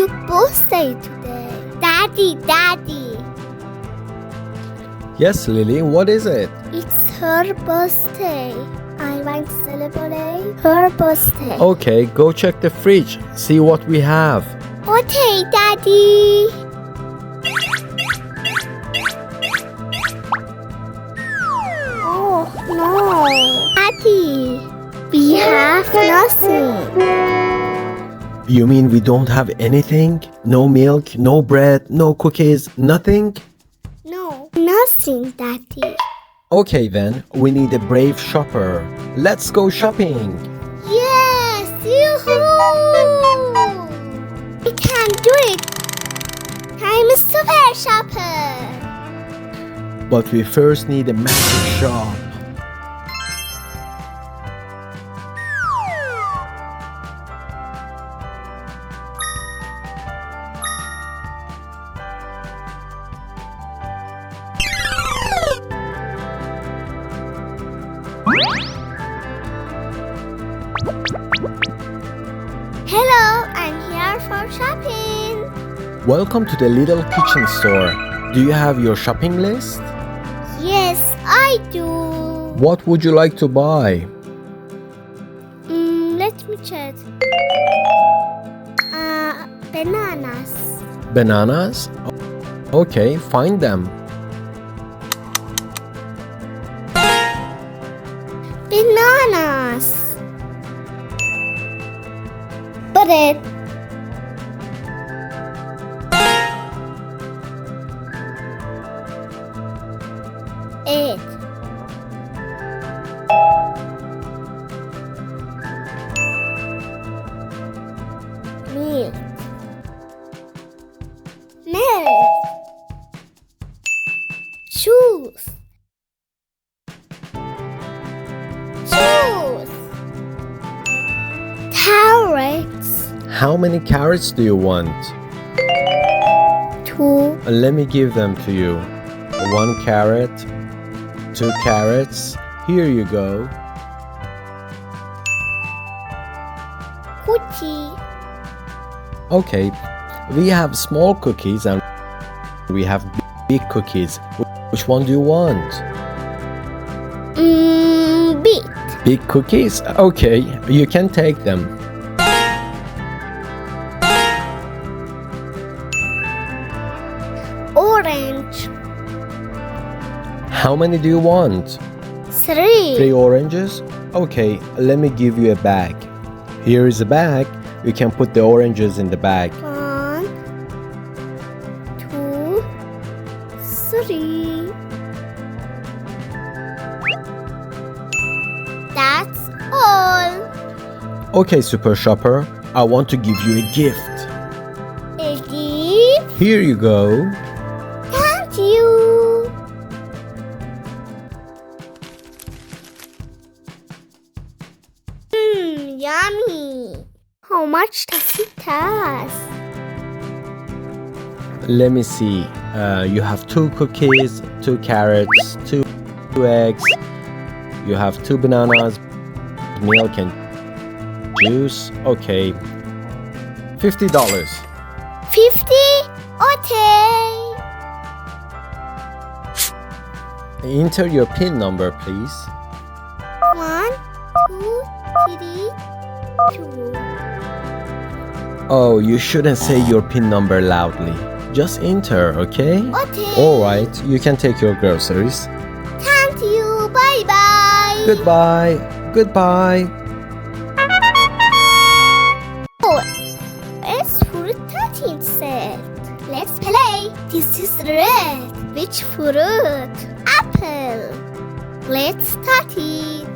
your birthday today. Daddy. Yes, Lily, what is it? It's her birthday. I want to celebrate her birthday. Okay, go check the fridge. See what we have. Okay, Daddy. Oh, no. Daddy, we have nothing. You mean we don't have anything? No milk, no bread, no cookies, nothing? No, nothing, Daddy. Okay then, we need a brave shopper. Let's go shopping. Yes, yoo-hoo! We can do it. I'm a super shopper. But we first need a magic shop. Hello, I'm here for shopping. Welcome to the little kitchen store. Do you have your shopping list? Yes, I do. What would you like to buy? Let me check. Bananas. Bananas? Okay, find them. Bananas. Bread. Egg. Milk. Shoes. Carrots. How many carrots do you want? 2. Let me give them to you. 1 carrot, 2 carrots. Here you go. Cookie. Okay, we have small cookies and we have big cookies. Which one do you want? Big. Big cookies? Okay, you can take them. Orange. How many do you want? 3. 3 oranges? Okay, let me give you a bag. Here is a bag. You can put the oranges in the bag. 1, 2, 3. That's all. Okay, Super Shopper, I want to give you a gift. A gift? Here you go. Thank you. Yummy. How much does it cost? Let me see. You have 2 cookies, 2 carrots, 2 eggs. You have 2 bananas, milk and juice. Okay. $50. 50? Okay. Enter your PIN number, please. 1, 2, 3, 2. Oh, you shouldn't say your PIN number loudly. Just enter, okay? Okay. Alright, you can take your groceries. Thank you. Bye bye. Goodbye. Goodbye. Oh, it's fruit 13 set. Let's play. This is red. Which fruit? Apple. Let's start it.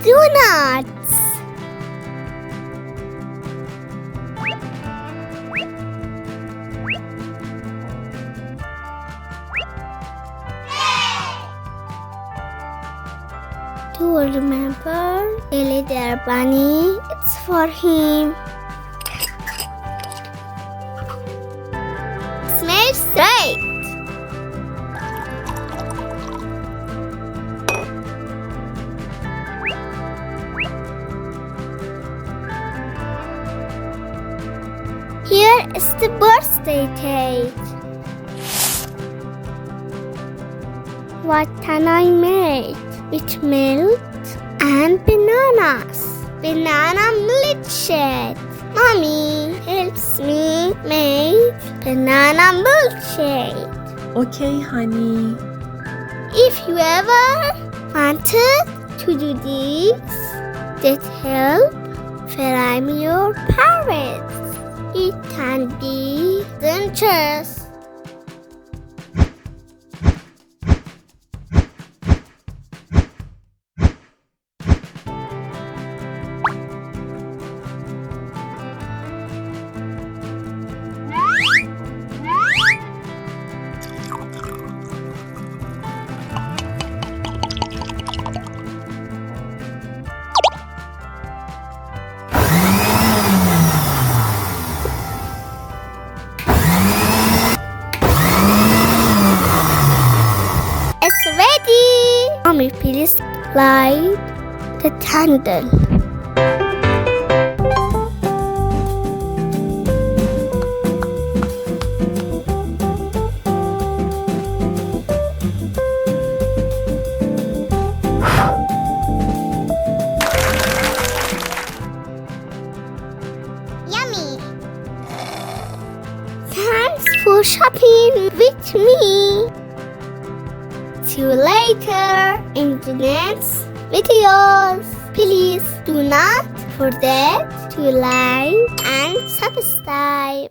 Donuts. will remember Lily their bunny. It's for him. Smells great. Here is the birthday cake. What can I make? With milk and bananas. Banana milkshake. Mommy helps me make banana milkshake. Okay, honey. If you ever wanted to do this, that help frame your parrots. It can be dangerous. It's ready! Mommy, please light the candle. Yummy! Thanks for shopping with me. See you later in the next videos. Please do not forget to like and subscribe.